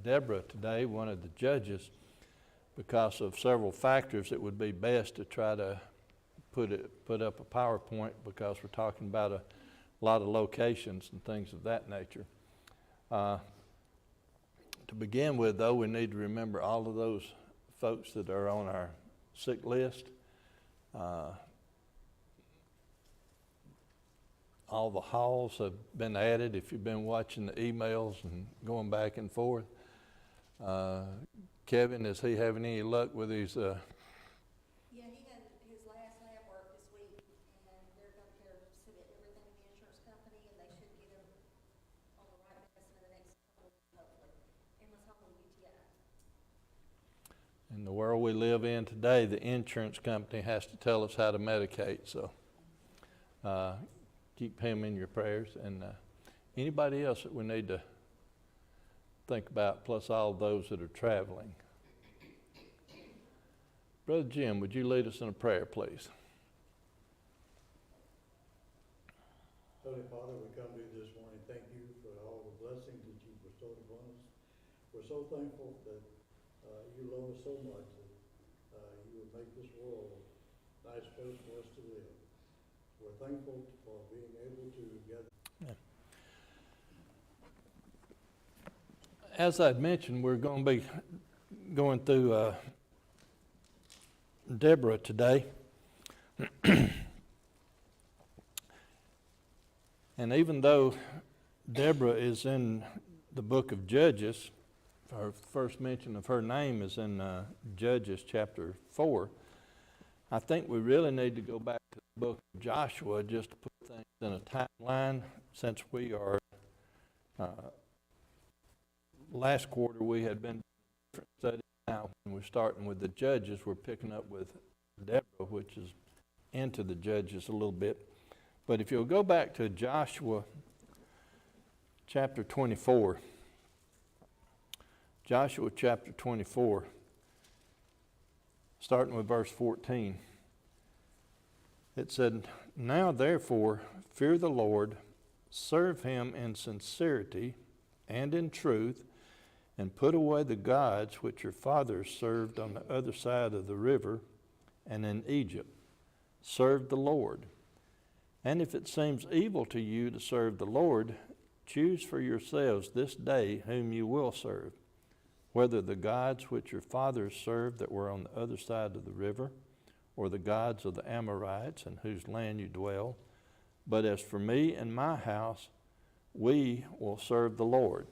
Deborah today, one of the judges, because of several factors. It would be best to try to put up a PowerPoint because we're talking about a lot of locations and things of that nature. To begin with, though, we need to remember all of those folks that are on our sick list. All the halls have been added if you've been watching the emails and going back and forth. Kevin, is he having any luck with his... Yeah, he had his last lab work this week, and they're going to submit everything to the insurance company, and they should get him on the right medicine in the next couple of weeks, hopefully. And let's hope on UTI. In the world we live in today, the insurance company has to tell us how to medicate, so keep him in your prayers. And anybody else that we need to think about, plus all those that are traveling. Brother Jim, would you lead us in a prayer, please? Holy Father, we come to you this morning. Thank you for all the blessings that you bestowed upon us. We're so thankful that you love us so much that you would make this world a nice place for us to live. We're thankful for being able to gather. Yeah. As I'd mentioned, we're going to be going through Deborah today. And even though Deborah is in the book of Judges, our first mention of her name is in Judges chapter 4, I think we really need to go back to the book of Joshua just to put things in a timeline, since we are, last quarter we had been different studies. Now when we're starting with the Judges, we're picking up with Deborah, which is into the Judges a little bit. But if you'll go back to Joshua chapter 24, Joshua chapter 24, starting with verse 14, it said, "Now therefore fear the Lord, serve him in sincerity and in truth, and put away the gods which your fathers served on the other side of the river and in Egypt. Serve the Lord. And if it seems evil to you to serve the Lord, choose for yourselves this day whom you will serve, whether the gods which your fathers served that were on the other side of the river, or the gods of the Amorites in whose land you dwell. But as for me and my house, we will serve the Lord."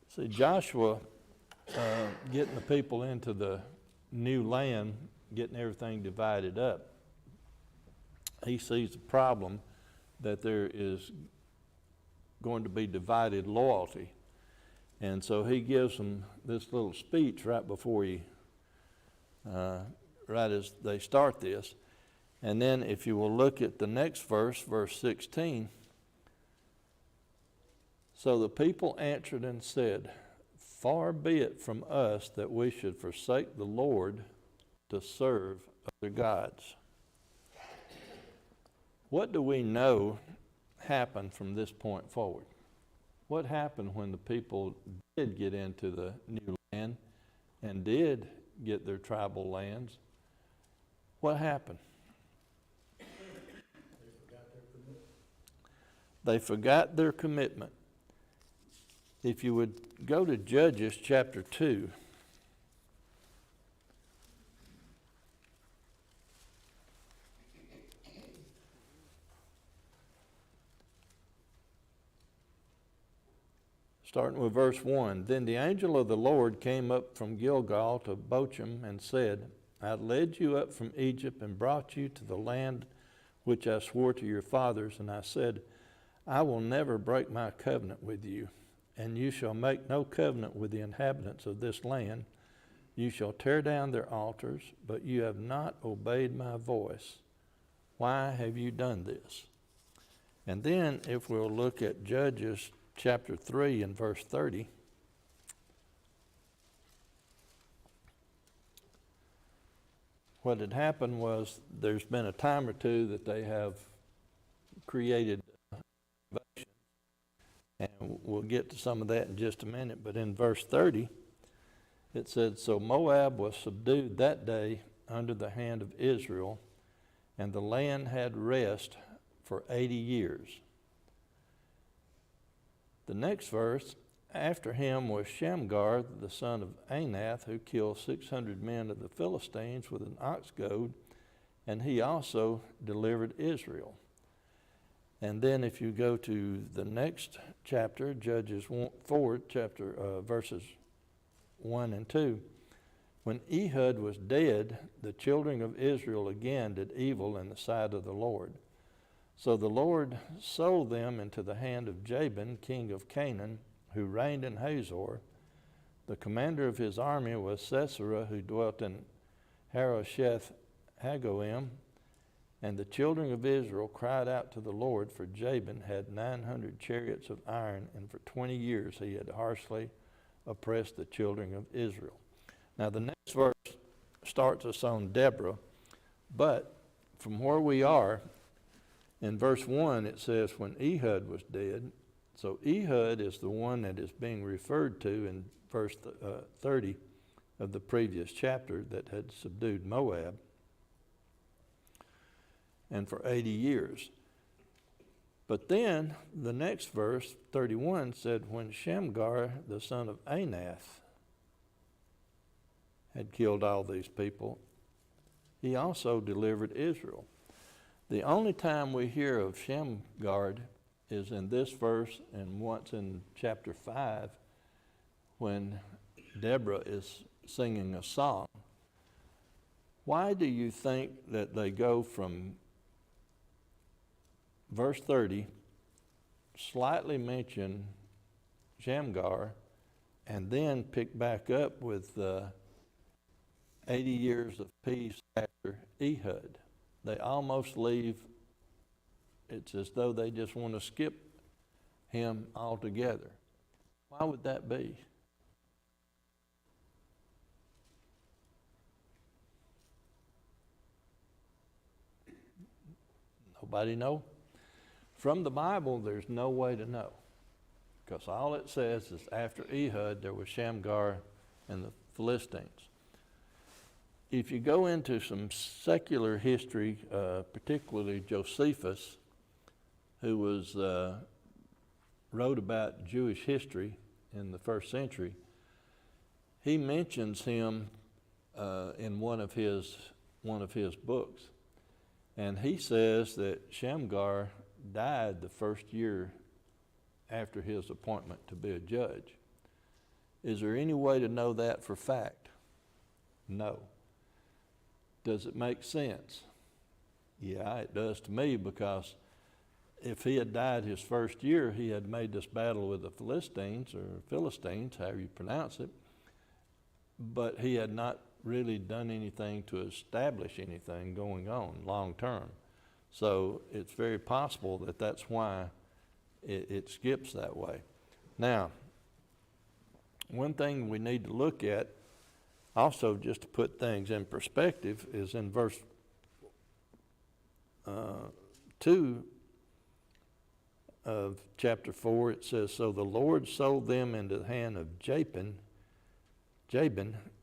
See, Joshua, getting the people into the new land, getting everything divided up, he sees the problem that there is going to be divided loyalty. And so he gives them this little speech right before he, right as they start this. And then if you will look at the next verse, verse 16, "So the people answered and said, Far be it from us that we should forsake the Lord to serve other gods." What do we know happened from this point forward? What happened when the people did get into the new land and did get their tribal lands? What happened? They forgot their commitment. If you would go to Judges chapter 2. Starting with verse 1. "Then the angel of the Lord came up from Gilgal to Bochim and said, I led you up from Egypt and brought you to the land which I swore to your fathers. And I said, I will never break my covenant with you, and you shall make no covenant with the inhabitants of this land. You shall tear down their altars, but you have not obeyed my voice. Why have you done this?" And then if we'll look at Judges chapter 3 and verse 30. What had happened was there's been a time or two that they have created innovations. And we'll get to some of that in just a minute. But in verse 30, it said, "So Moab was subdued that day under the hand of Israel, and the land had rest for 80 years. The next verse, "After him was Shamgar, the son of Anath, who killed 600 men of the Philistines with an ox goad, and he also delivered Israel." And then if you go to the next chapter, Judges 4, verses 1 and 2, "When Ehud was dead, the children of Israel again did evil in the sight of the Lord. So the Lord sold them into the hand of Jabin, king of Canaan, who reigned in Hazor. The commander of his army was Sisera, who dwelt in Harosheth Hagoim. And the children of Israel cried out to the Lord, for Jabin had 900 chariots of iron, and for 20 years he had harshly oppressed the children of Israel." Now the next verse starts us on Deborah, but from where we are, in verse 1 it says, "When Ehud was dead." So Ehud is the one that is being referred to in verse 30 of the previous chapter that had subdued Moab, and for 80 years. But then the next verse, 31, said, "When Shamgar, the son of Anath, had killed all these people, he also delivered Israel." The only time we hear of Shamgar is in this verse and once in chapter 5 when Deborah is singing a song. Why do you think that they go from verse 30, slightly mention Shamgar, and then pick back up with 80 years of peace after Ehud? They almost leave, it's as though they just want to skip him altogether. Why would that be? Nobody know? From the Bible, there's no way to know, because all it says is after Ehud, there was Shamgar and the Philistines. If you go into some secular history, particularly Josephus, who was wrote about Jewish history in the first century, he mentions him in one of his books, and he says that Shamgar died the first year after his appointment to be a judge. Is there any way to know that for fact? No. Does it make sense? Yeah, it does to me, because if he had died his first year, he had made this battle with the Philistines, however you pronounce it, but he had not really done anything to establish anything going on long term. So it's very possible that that's why it skips that way. Now, one thing we need to look at also, just to put things in perspective, is in verse 2 of chapter 4, it says, "So the Lord sold them into the hand of Jabin,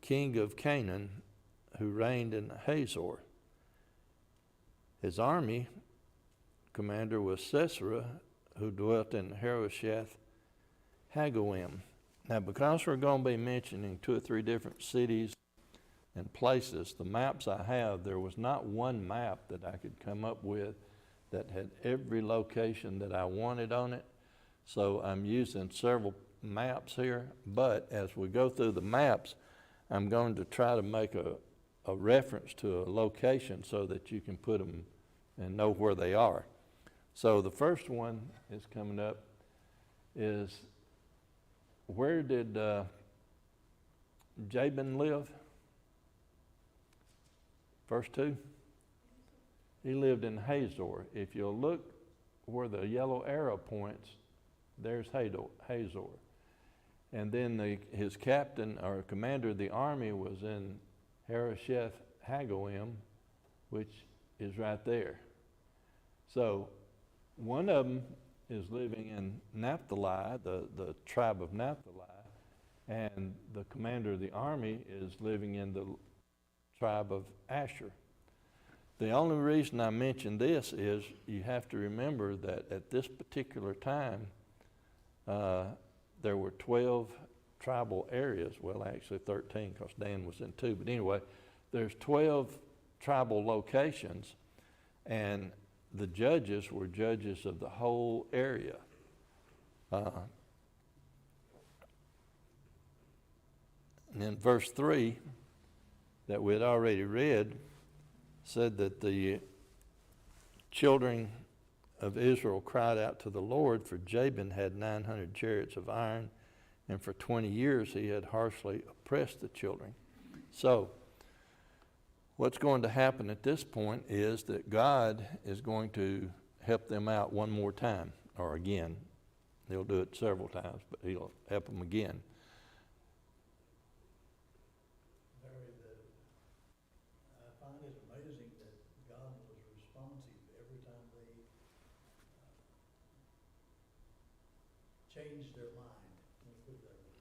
king of Canaan, who reigned in Hazor. His army commander was Sisera, who dwelt in Harosheth Hagoim." Now, because we're going to be mentioning 2 or 3 different cities and places, the maps I have, there was not one map that I could come up with that had every location that I wanted on it. So I'm using several maps here, but as we go through the maps, I'm going to try to make a reference to a location so that you can put them and know where they are. So the first one is coming up is, where did Jabin live? Verse 2. He lived in Hazor. If you'll look where the yellow arrow points, there's Hazor. And then his captain or commander of the army was in Harosheth Hagoim, which is right there. So one of them is living in Naphtali, the tribe of Naphtali, and the commander of the army is living in the tribe of Asher. The only reason I mention this is you have to remember that at this particular time, there were 12 tribal areas. Well, actually 13 because Dan was in 2. But anyway, there's 12 tribal locations, and the judges were judges of the whole area. And then verse 3 that we had already read said that the children of Israel cried out to the Lord, for Jabin had 900 chariots of iron, and for 20 years he had harshly oppressed the children. So, what's going to happen at this point is that God is going to help them out one more time, or again. He'll do it several times, but he'll help them again. Larry, I find it amazing that God was responsive every time they changed their mind. Let me put it that way.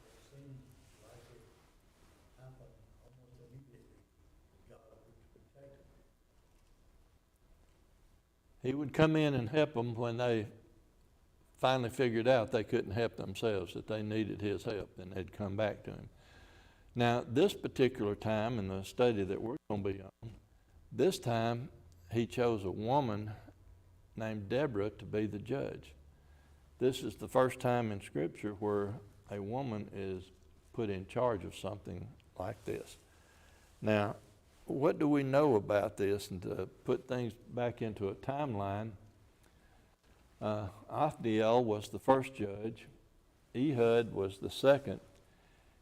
It seemed like it happened almost immediately. God would protect them. He would come in and help them when they finally figured out they couldn't help themselves, that they needed his help, and they'd come back to him. Now, this particular time in the study that we're going to be on, this time he chose a woman named Deborah to be the judge. This is the first time in Scripture where a woman is put in charge of something like this. Now, what do we know about this? And to put things back into a timeline, Othniel was the first judge. Ehud was the second.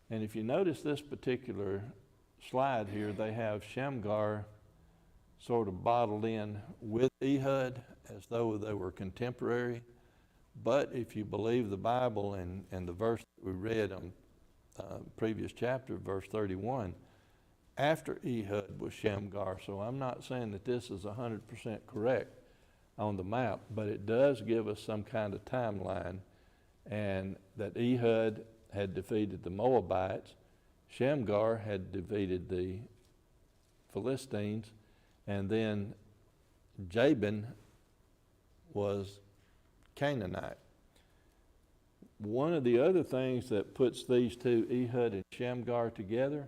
And if you notice this particular slide here, they have Shamgar sort of bottled in with Ehud as though they were contemporary. But if you believe the Bible and the verse that we read on previous chapter, verse 31, after Ehud was Shamgar. So I'm not saying that this is 100% correct on the map, but it does give us some kind of timeline, and that Ehud had defeated the Moabites, Shamgar had defeated the Philistines, and then Jabin was Canaanite. One of the other things that puts these two, Ehud and Shamgar, together,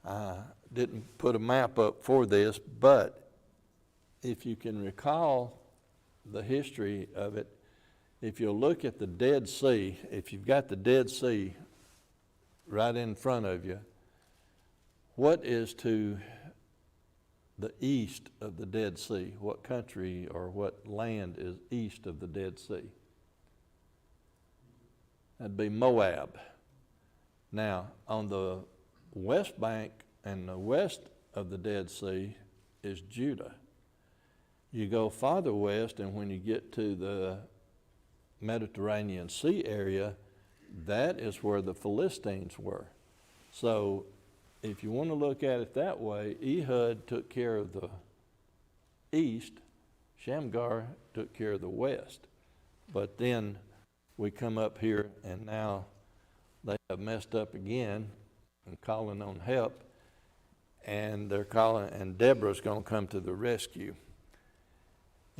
I didn't put a map up for this, but if you can recall the history of it, if you'll look at the Dead Sea, if you've got the Dead Sea right in front of you, what is to the east of the Dead Sea? What country or what land is east of the Dead Sea? That'd be Moab. Now, on the west bank and the west of the Dead Sea is Judah. You go farther west, and when you get to the Mediterranean Sea area, that is where the Philistines were. So if you want to look at it that way, Ehud took care of the east, Shamgar took care of the west. But then we come up here, and now they have messed up again and calling on help, and they're calling, and Deborah's going to come to the rescue.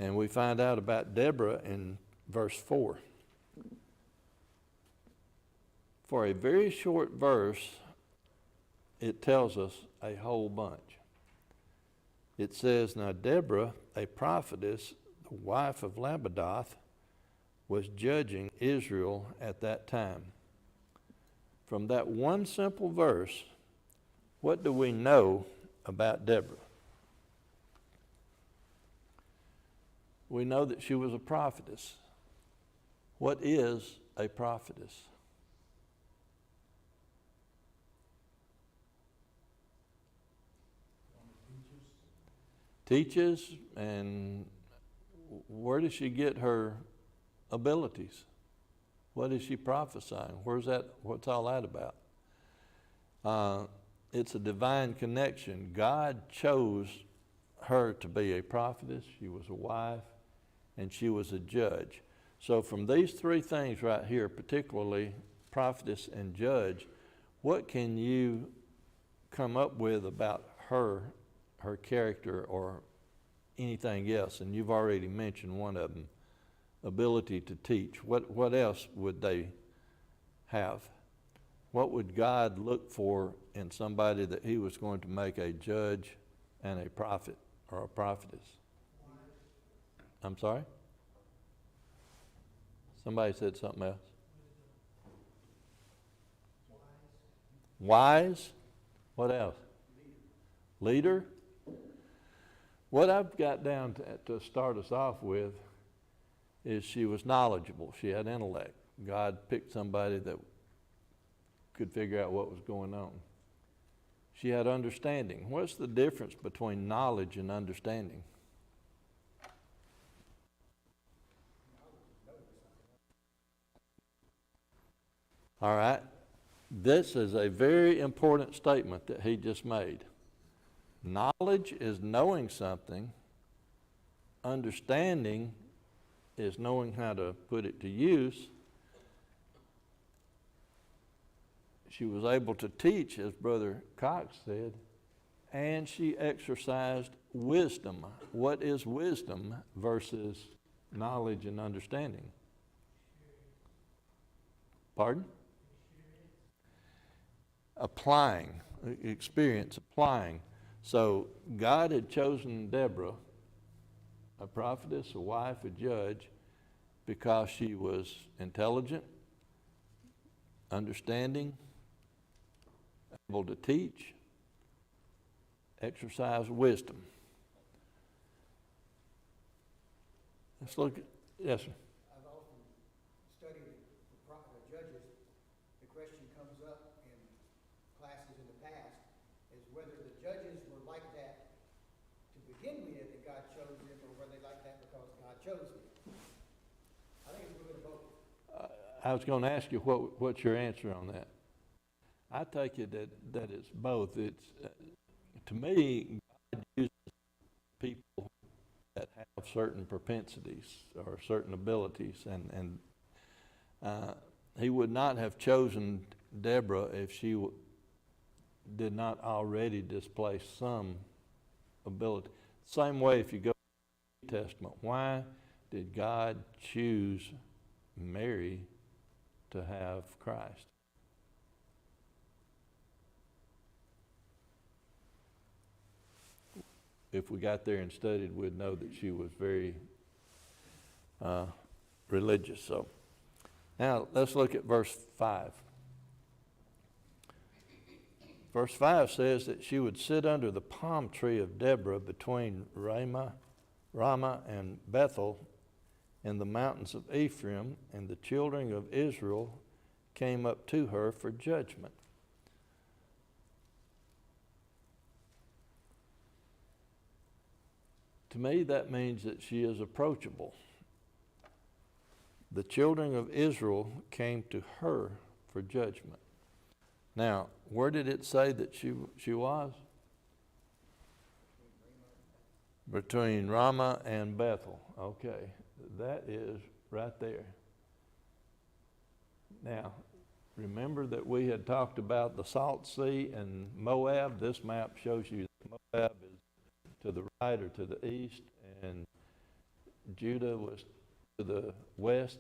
And we find out about Deborah in verse 4. For a very short verse, it tells us a whole bunch. It says, now Deborah, a prophetess, the wife of Lapidoth, was judging Israel at that time. From that one simple verse, what do we know about Deborah? We know that she was a prophetess. What is a prophetess? Teaches, and where does she get her abilities? What is she prophesying? What's all that about? It's a divine connection. God chose her to be a prophetess, she was a wife, and she was a judge. So from these three things right here, particularly prophetess and judge, what can you come up with about her character or anything else? And you've already mentioned one of them, ability to teach. What else would they have? What would God look for in somebody that he was going to make a judge and a prophet or a prophetess? I'm sorry? Somebody said something else. Wise. What else? Leader. What I've got down to start us off with is she was knowledgeable. She had intellect. God picked somebody that could figure out what was going on. She had understanding. What's the difference between knowledge and understanding? All right. This is a very important statement that he just made. Knowledge is knowing something. Understanding is knowing how to put it to use. She was able to teach, as Brother Cox said, and she exercised wisdom. What is wisdom versus knowledge and understanding? Pardon? Applying, experience, applying. So God had chosen Deborah, a prophetess, a wife, a judge, because she was intelligent, understanding, able to teach, exercise wisdom. Let's look at, yes, sir. I've often studied the judges. The question comes up in classes in the past is whether the judges were like that to begin with, that God chose them, or were they like that because God chose them. I think it's a little bit of both. I was going to ask you what's your answer on that. I take it that it's both. It's to me, God uses people that have certain propensities or certain abilities, and he would not have chosen Deborah if she did not already display some ability. Same way if you go to the New Testament, why did God choose Mary to have Christ? If we got there and studied, we'd know that she was very religious. So now let's look at verse 5. Verse 5 says that she would sit under the palm tree of Deborah between Ramah and Bethel in the mountains of Ephraim, and the children of Israel came up to her for judgment. To me, that means that she is approachable. The children of Israel came to her for judgment. Now, where did it say that she was? Between Ramah and Bethel. Okay, that is right there. Now, remember that we had talked about the Salt Sea and Moab. This map shows you that Moab is to the right or to the east, and Judah was to the west,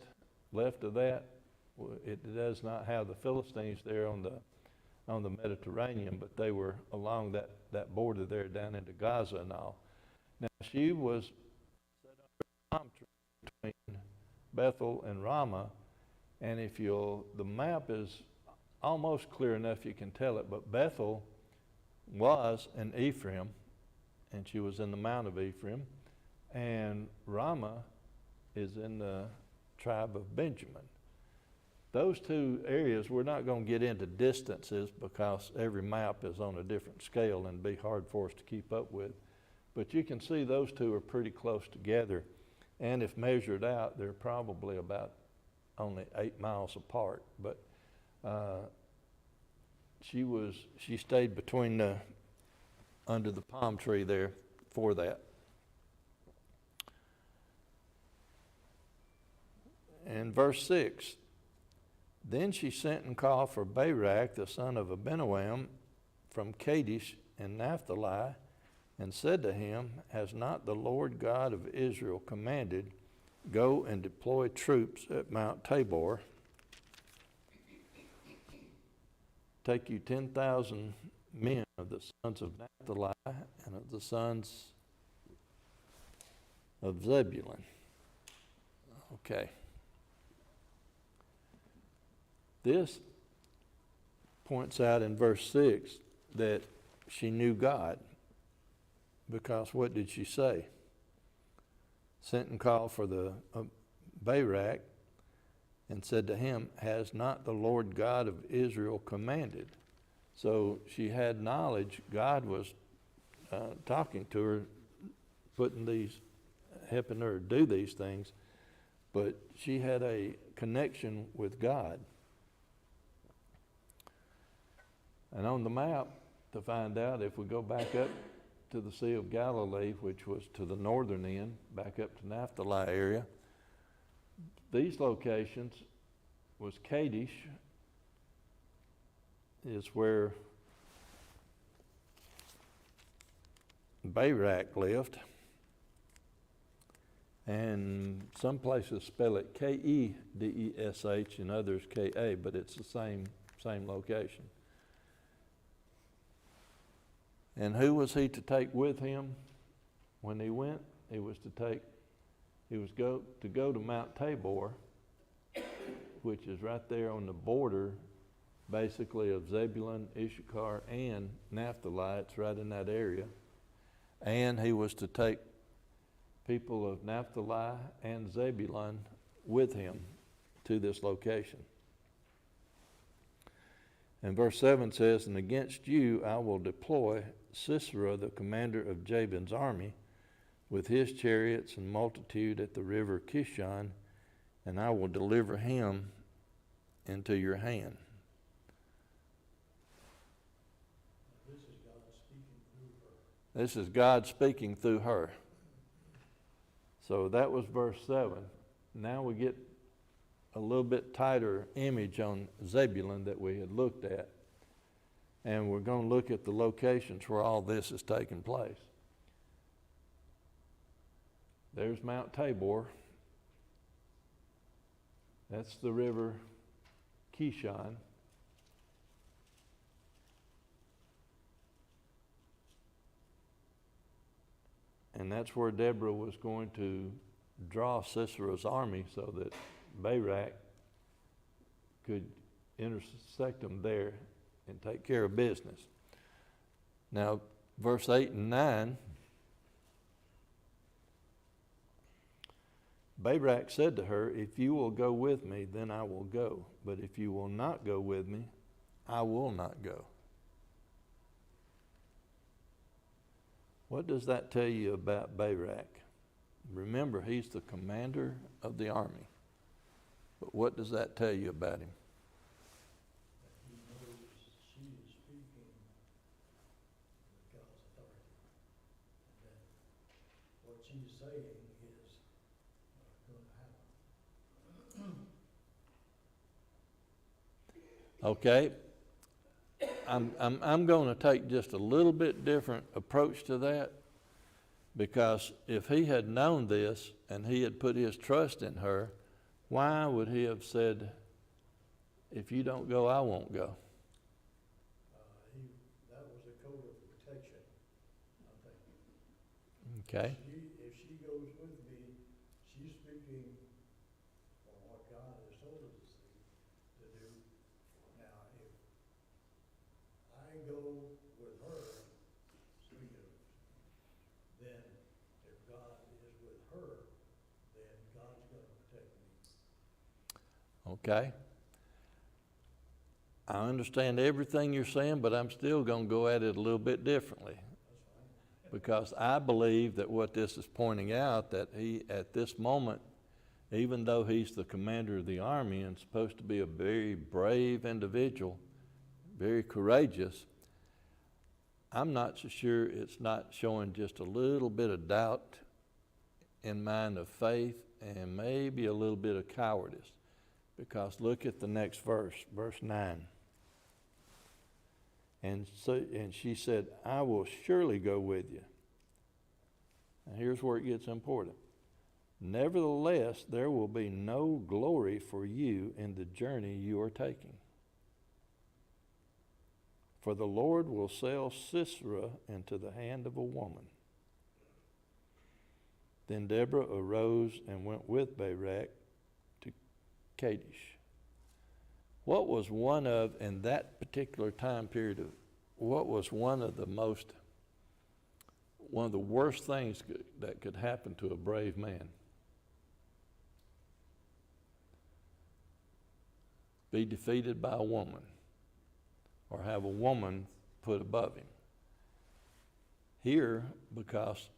left of that. It does not have the Philistines there on the Mediterranean, but they were along that border there down into Gaza and all. Now she was set under a palm tree between Bethel and Ramah, and the map is almost clear enough you can tell it, but Bethel was in Ephraim, and she was in the Mount of Ephraim, and Ramah is in the tribe of Benjamin. Those two areas, we're not going to get into distances because every map is on a different scale and be hard for us to keep up with. But you can see those two are pretty close together, and if measured out, they're probably about only 8 miles apart. But she stayed between under the palm tree there for that. And verse 6, then she sent and called for Barak, the son of Abinoam, from Kadesh in Naphtali, and said to him, has not the Lord God of Israel commanded, go and deploy troops at Mount Tabor? Take you 10,000 men of the sons of Naphtali and of the sons of Zebulun. Okay. This points out in verse 6 that she knew God, because what did she say? Sent and called for the Barak and said to him, has not the Lord God of Israel commanded? So she had knowledge. God was talking to her, helping her do these things, but she had a connection with God. And on the map, to find out, if we go back up to the Sea of Galilee, which was to the northern end, back up to Naphtali area, these locations was Kadesh, is where Barak lived, and some places spell it Kedesh and others Ka, but it's the same location. And who was he to take with him when he went? He was to go to Mount Tabor, which is right there on the border, basically, of Zebulun, Issachar, and Naphtali. It's right in that area. And he was to take people of Naphtali and Zebulun with him to this location. And verse 7 says, and against you I will deploy Sisera, the commander of Jabin's army, with his chariots and multitude at the river Kishon, and I will deliver him into your hand. This is God speaking through her. So that was verse 7. Now we get a little bit tighter image on Zebulun that we had looked at. And we're going to look at the locations where all this is taking place. There's Mount Tabor. That's the river Kishon. And that's where Deborah was going to draw Sisera's army so that Barak could intersect them there and take care of business. Now, verse 8 and 9, Barak said to her, if you will go with me, then I will go. But if you will not go with me, I will not go. What does that tell you about Barak? Remember, he's the commander of the army. But what does that tell you about him? He knows she is speaking with God's authority. And that what she's saying is going to happen. Okay. I'm going to take just a little bit different approach to that, because if he had known this and he had put his trust in her, why would he have said, if you don't go, I won't go? That was a code of protection, I think. Okay. If she goes with me, she's speaking for what God has told her to do. Now, if I go with her, then if God is with her, then God's going to protect me. Okay. I understand everything you're saying, but I'm still going to go at it a little bit differently. Because I believe that what this is pointing out, that he, at this moment, even though he's the commander of the army and supposed to be a very brave individual, very courageous, I'm not so sure it's not showing just a little bit of doubt in mind of faith and maybe a little bit of cowardice. Because look at the next verse, verse 9. And she said, I will surely go with you. And here's where it gets important. Nevertheless, there will be no glory for you in the journey you are taking. For the Lord will sell Sisera into the hand of a woman. Then Deborah arose and went with Barak to Kadesh. What was one of, in that particular time period, what was one of the worst things that could happen to a brave man? Be defeated by a woman, or have a woman put above him. Here, because,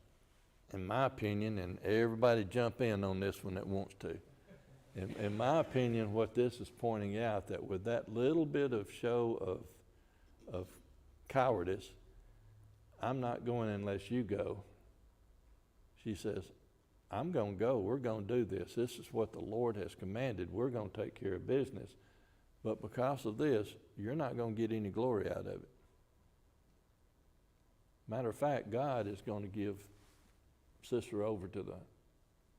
in my opinion, and everybody jump in on this one that wants to, in my opinion, what this is pointing out, that with that little bit of show of cowardice, I'm not going unless you go. She says, I'm going to go. We're going to do this. This is what the Lord has commanded. We're going to take care of business. But because of this, you're not going to get any glory out of it. Matter of fact, God is going to give Sisera over to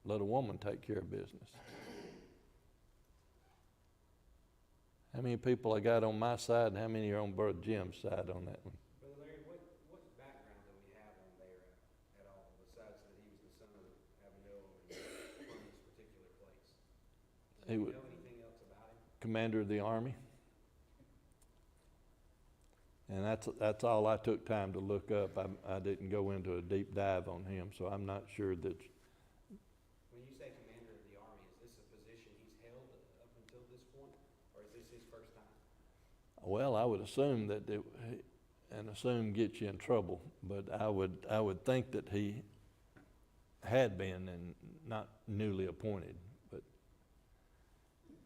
let a woman take care of business. How many people I got on my side, and how many are on Brother Jim's side on that one? Brother Larry, what background do we have on there at all, besides that he was the son of Abiel and from this particular place? He Do was you know anything else about him? commander of the army. And that's all I took time to look up. I didn't go into a deep dive on him, so I'm not sure that. When you say commander of the army, is this a position he's held up until this point, or is this his first time? Well, I would assume that and assume gets you in trouble, but I would think that he had been and not newly appointed, but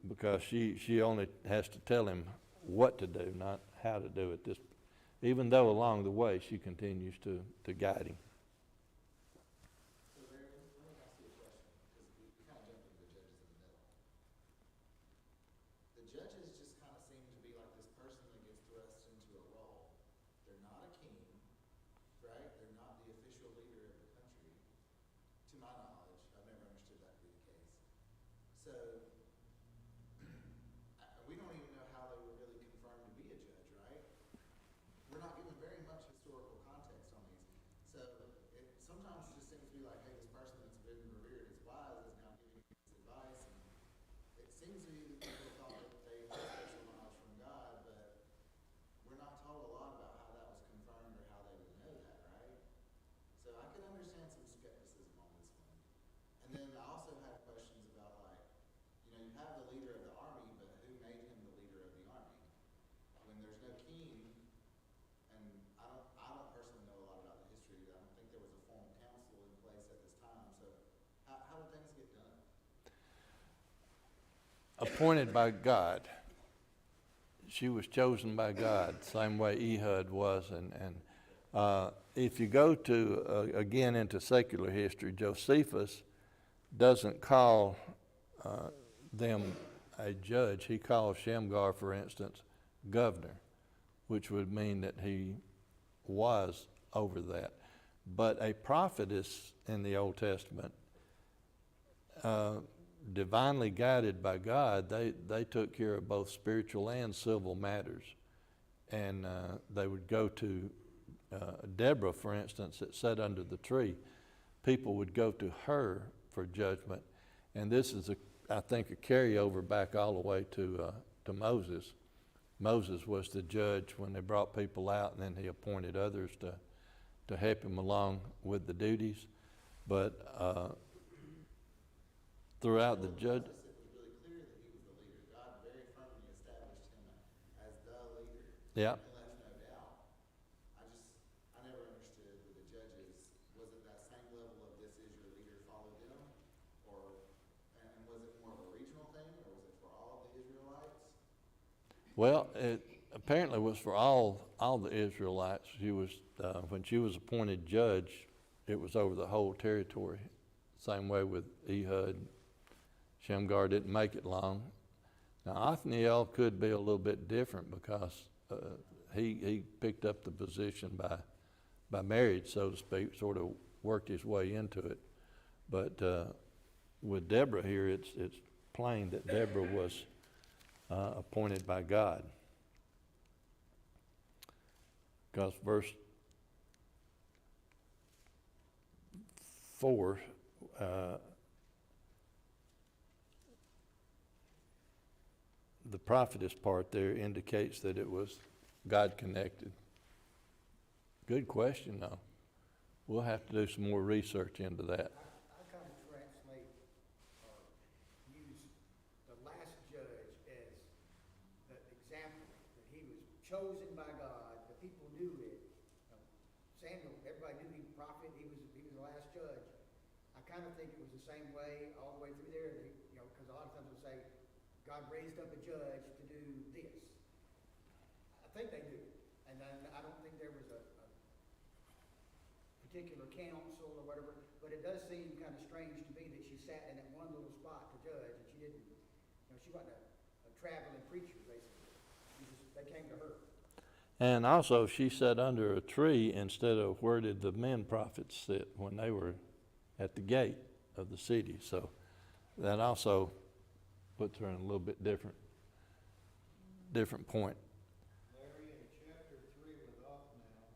because she only has to tell him what to do, not how to do it. Even though along the way she continues to guide him. So Larry, let me ask you a question, because we kind of jumped into the judges in the middle. The judges just kind of seem to be like this person that gets thrust into a role. They're not a king, right? They're not the official leader of the country. To my knowledge, I've never understood that to be the case. So, we don't even know how they were really confirmed to be a judge, right? We're not given very much historical context on these. So it sometimes just seems to be like, hey, this person that's been revered as wise is now giving you this advice. And it seems to be that people thought that they had special knowledge from God, but we're not told a lot about how that was confirmed or how they would know that, right? So I can understand some skepticism on this one. And then I also had questions about, like, you have the leader of the army, but who made him the leader of the army? When there's no king, and I don't personally know a lot about the history. I don't think there was a formal council in place at this time. So how did things get done? Appointed by God. She was chosen by God, same way Ehud was. And if you go to, again, into secular history, Josephus doesn't call them a judge. He calls Shamgar, for instance, governor, which would mean that he was over that. But a prophetess in the Old Testament, divinely guided by God, they took care of both spiritual and civil matters. And they would go to Deborah, for instance, that sat under the tree. People would go to her for judgment. And this is, I think, a carryover back all the way to Moses. Moses was the judge when they brought people out, and then he appointed others to help him along with the duties. But throughout the judge. It was really clear that he was the leader. God very firmly established him as the leader. Yeah. And left no doubt. I never understood with the judges, was it that same level of this is your leader, follow them? And was it more of a regional thing, or was it for all of the Israelites? Well, it apparently was for all the Israelites. She was when she was appointed judge, it was over the whole territory. Same way with Ehud Shamgar didn't make it long. Now, Othniel could be a little bit different because he picked up the position by marriage, so to speak, sort of worked his way into it. But with Deborah here, it's plain that Deborah was appointed by God. Because verse 4, the prophetess part there indicates that it was God connected. Good question, though. We'll have to do some more research into that. I kind of translate or use the last judge as the example that he was chosen by God. The people knew it. Samuel, everybody knew he was a prophet. He was the last judge. I kind of think it was the same way all the way through there. Because a lot of times they'll say God raised up a judge to do this. I think they do, and then I don't think there was a particular council or whatever, but it does seem kind of strange to me that she sat in that one little spot to judge, and she didn't, she wasn't a traveling preacher, basically. They came to her. And also, she sat under a tree instead of where did the men prophets sit when they were at the gate of the city. So that also puts her in a little bit different point. Larry, in chapter 3 with Othniel,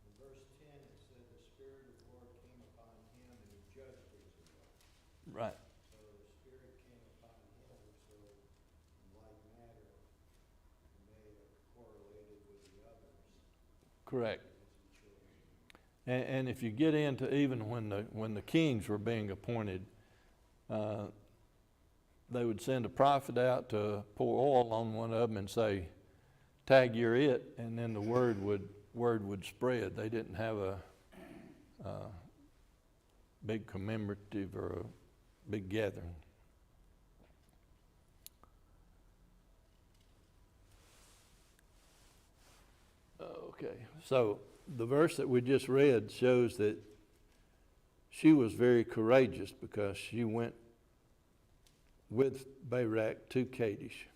in verse 10, it said the Spirit of the Lord came upon him and he judged Israel. Right. So the Spirit came upon him, so in like manner, he may have correlated with the others Correct. as he chose. And if you get into even when the kings were being appointed, they would send a prophet out to pour oil on one of them and say, "Tag, you're it," and then the word would spread. They didn't have a big commemorative or a big gathering. Okay, so the verse that we just read shows that she was very courageous because she went with Barak to Kadesh.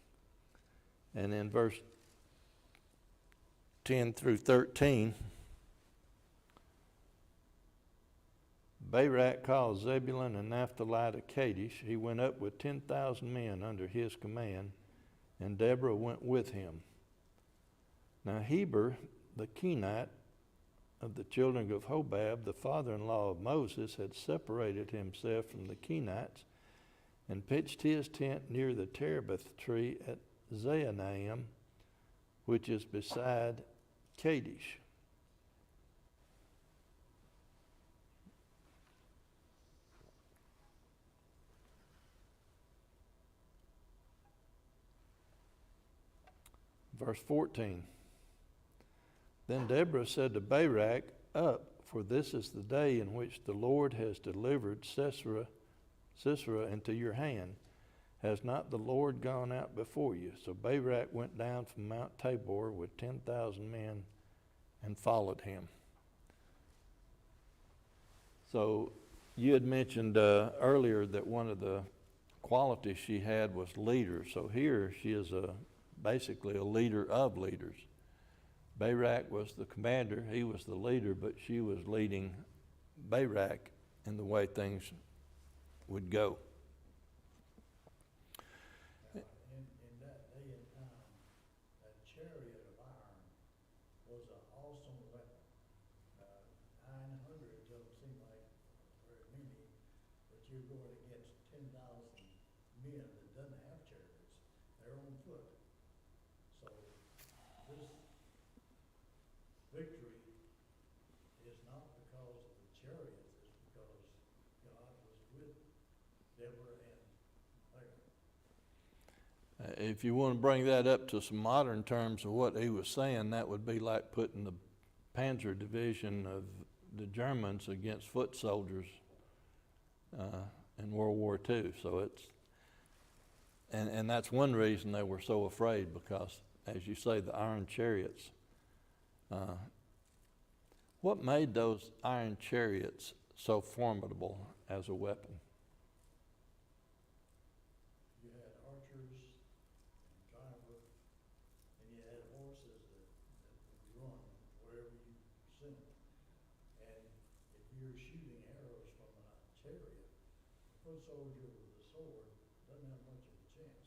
And in verse 10 through 13, Barak called Zebulun and Naphtali to Kadesh. He went up with 10,000 men under his command, and Deborah went with him. Now Heber, the Kenite of the children of Hobab, the father-in-law of Moses, had separated himself from the Kenites and pitched his tent near the terebinth tree at Zaanaim, which is beside Kadesh. Verse 14. Then Deborah said to Barak, "Up, for this is the day in which the Lord has delivered Sisera into your hand. Has not the Lord gone out before you?" So Barak went down from Mount Tabor with 10,000 men and followed him. So you had mentioned earlier that one of the qualities she had was leader. So here she is basically a leader of leaders. Barak was the commander, he was the leader, but she was leading Barak in the way things would go. In that day and time, that chariot of iron was an awesome weapon. 900 don't seem like very many, but you're going against 10,000 men that doesn't have chariots. They're on foot. So this victory is not because of the chariots, it's because God was with Deborah and Barak. If you want to bring that up to some modern terms of what he was saying, that would be like putting the Panzer Division of the Germans against foot soldiers in World War II. So it's, and that's one reason they were so afraid, because, as you say, the iron chariots. What made those iron chariots so formidable as a weapon? percent. And if you're shooting arrows from a chariot, a foot soldier with a sword doesn't have much of a chance.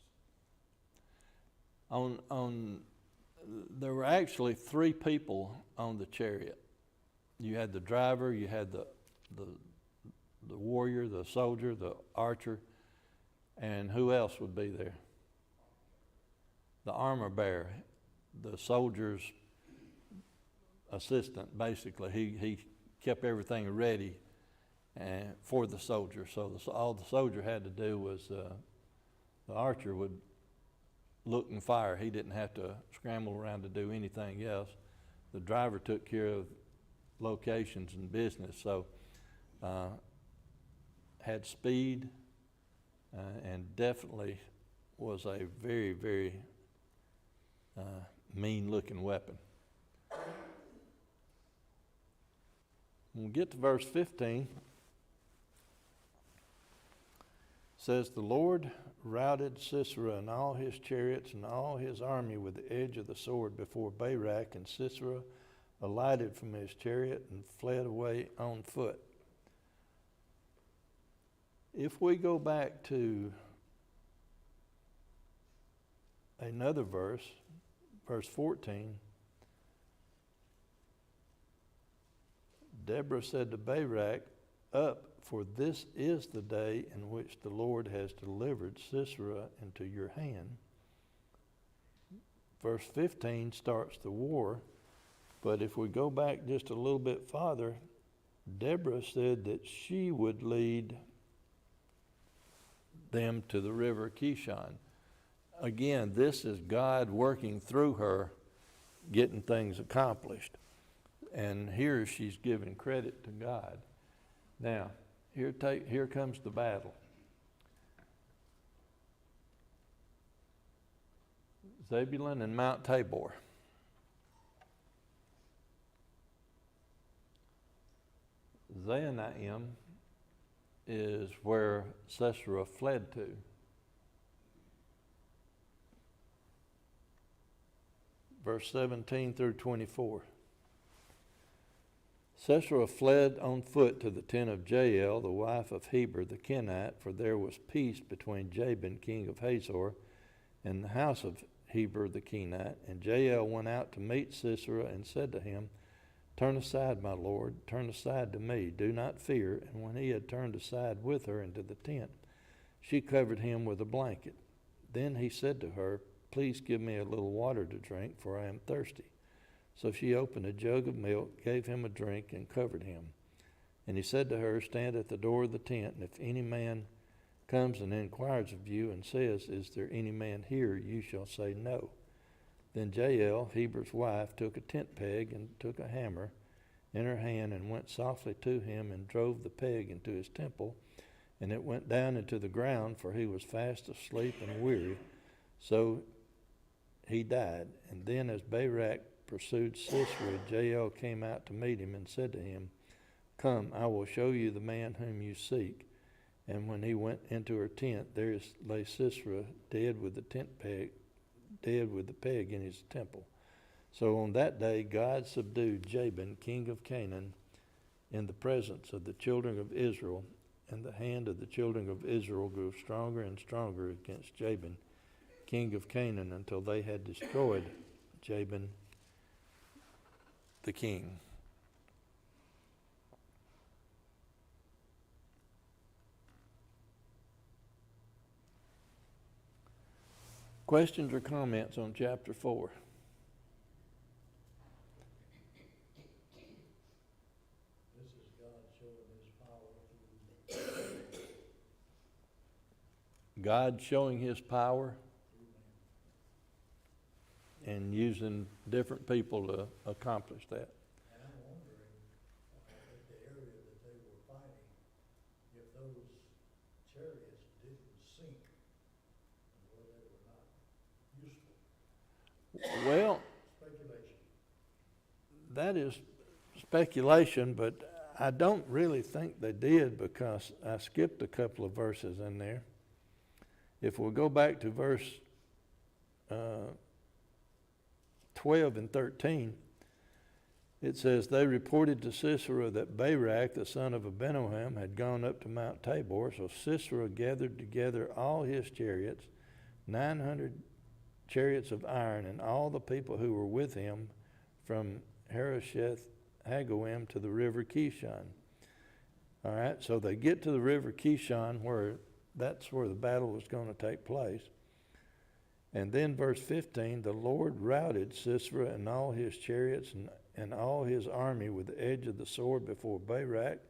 There were actually 3 people on the chariot. You had the driver, you had the warrior, the soldier, the archer, and who else would be there? The armor bearer, the soldier's assistant, basically. He kept everything ready for the soldier. So all the soldier had to do was the archer would look and fire. He didn't have to scramble around to do anything else. The driver took care of locations and business. So had speed and definitely was a very, very mean-looking weapon. When we get to verse 15, it says, "The Lord routed Sisera and all his chariots and all his army with the edge of the sword before Barak, and Sisera alighted from his chariot and fled away on foot." If we go back to another verse, verse 14, Deborah said to Barak, "Up, for this is the day in which the Lord has delivered Sisera into your hand." Verse 15 starts the war, but if we go back just a little bit farther, Deborah said that she would lead them to the river Kishon. Again, this is God working through her, getting things accomplished. And here she's giving credit to God. Now, here comes the battle. Zebulun and Mount Tabor. Zaanaim is where Sisera fled to. Verse 17 through 24. Sisera fled on foot to the tent of Jael, the wife of Heber the Kenite, for there was peace between Jabin, king of Hazor, and the house of Heber the Kenite. And Jael went out to meet Sisera and said to him, "Turn aside, my lord, turn aside to me, do not fear." And when he had turned aside with her into the tent, she covered him with a blanket. Then he said to her, "Please give me a little water to drink, for I am thirsty." So she opened a jug of milk, gave him a drink, and covered him. And he said to her, "Stand at the door of the tent, and if any man comes and inquires of you and says, 'Is there any man here?' you shall say, 'No.'" Then Jael, Heber's wife, took a tent peg and took a hammer in her hand and went softly to him and drove the peg into his temple, and it went down into the ground, for he was fast asleep and weary. So he died. And then as Barak pursued Sisera, Jael came out to meet him and said to him, "Come, I will show you the man whom you seek." And when he went into her tent, there lay Sisera dead with the peg in his temple. So on that day God subdued Jabin, king of Canaan, in the presence of the children of Israel, and the hand of the children of Israel grew stronger and stronger against Jabin, king of Canaan, until they had destroyed Jabin the king. Questions or comments on chapter 4? This is God showing his power through God showing his power man. and using different people to accomplish that. And I'm wondering, at the area that they were fighting, if those chariots didn't sink, or they were not useful. Well, Speculation. that is speculation, but I don't really think they did, because I skipped a couple of verses in there. If we'll go back to verse 12 and 13, it says, they reported to Sisera that Barak, the son of Abinoam, had gone up to Mount Tabor. So Sisera gathered together all his chariots, 900 chariots of iron, and all the people who were with him from Harosheth Hagoim to the river Kishon. All right, so they get to the river Kishon, that's where the battle was going to take place. And then verse 15, the Lord routed Sisera and all his chariots and all his army with the edge of the sword before Barak.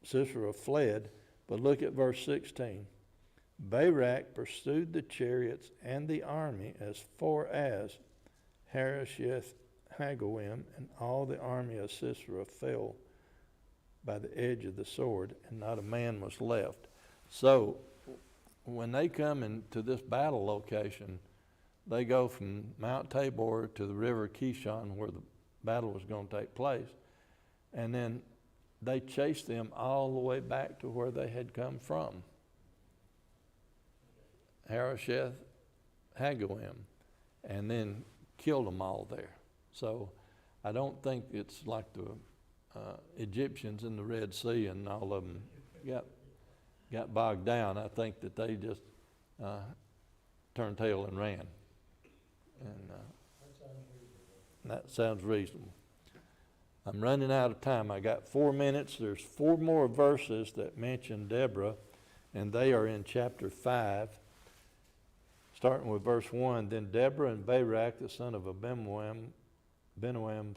Sisera fled. But look at verse 16. Barak pursued the chariots and the army as far as Harosheth Hagoim, and all the army of Sisera fell by the edge of the sword, and not a man was left. So when they come into this battle location, they go from Mount Tabor to the river Kishon, where the battle was going to take place, and then they chase them all the way back to where they had come from, Harosheth Hagoim, and then killed them all there. So I don't think it's like the Egyptians in the Red Sea and all of them got bogged down. I think that they just turned tail and ran. And that sounds reasonable. I'm running out of time. I got 4 minutes. There's 4 more verses that mention Deborah, and they are in chapter 5, starting with verse 1. Then Deborah and Barak, the son of Abinoam,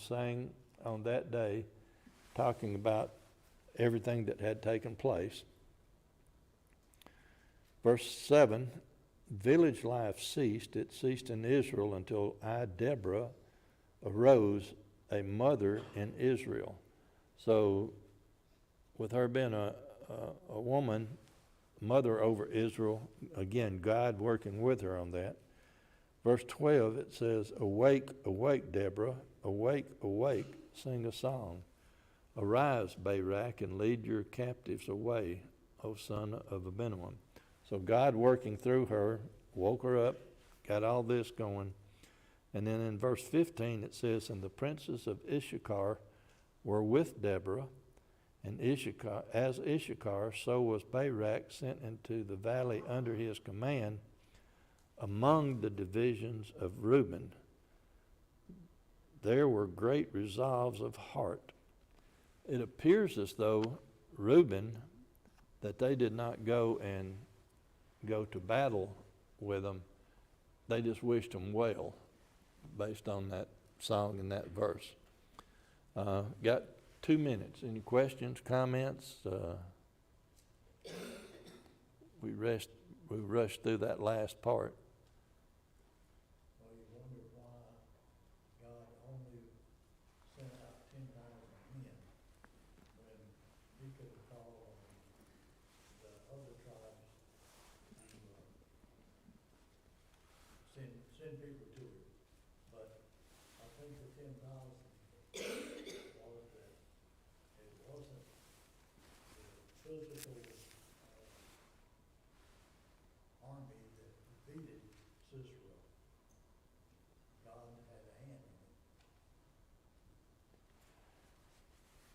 sang on that day, talking about everything that had taken place. Verse 7, village life ceased. It ceased in Israel until I, Deborah, arose, a mother in Israel. So with her being a woman, mother over Israel, again, God working with her on that. Verse 12, it says, awake, awake, Deborah, awake, awake, sing a song. Arise, Barak, and lead your captives away, O son of Abinoam. So God working through her, woke her up, got all this going. And then in verse 15 it says, and the princes of Issachar were with Deborah, and Issachar, so was Barak sent into the valley under his command among the divisions of Reuben. There were great resolves of heart. It appears as though Reuben, that they did not go to battle with them. They just wished them well, based on that song and that verse. Got 2 minutes. Any questions, comments? We rushed through that last part. Well, you wonder why God only sent out 10,000 men when he could have called on the other tribes to send people to him. But I think the 10,000 was that it wasn't the physical army that defeated Sisera. God had a hand in it.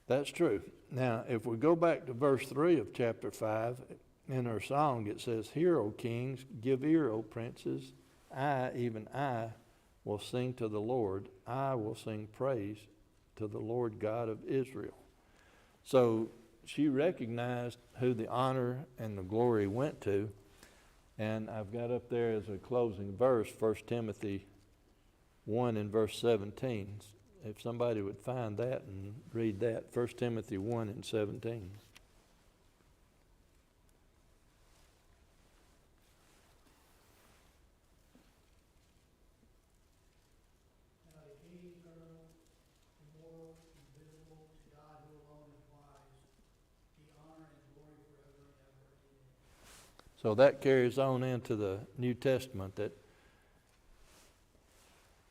That's true. Now, if we go back to verse 3 of chapter 5, in our song it says, hear, O kings, give ear, O princes. I, even I, will sing to the Lord. I will sing praise to the Lord God of Israel. So she recognized who the honor and the glory went to. And I've got up there as a closing verse, 1 Timothy 1 and verse 17. If somebody would find that and read that, 1 Timothy 1 and 17. Now the king, eternal, immortal, invisible, to God who alone is wise, be honor and glory forever and ever. Amen. So that carries on into the New Testament, that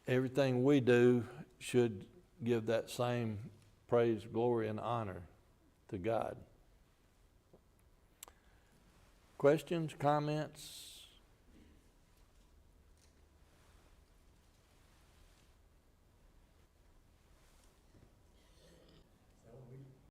everything we do should give that same praise, glory, and honor to God. Questions, comments?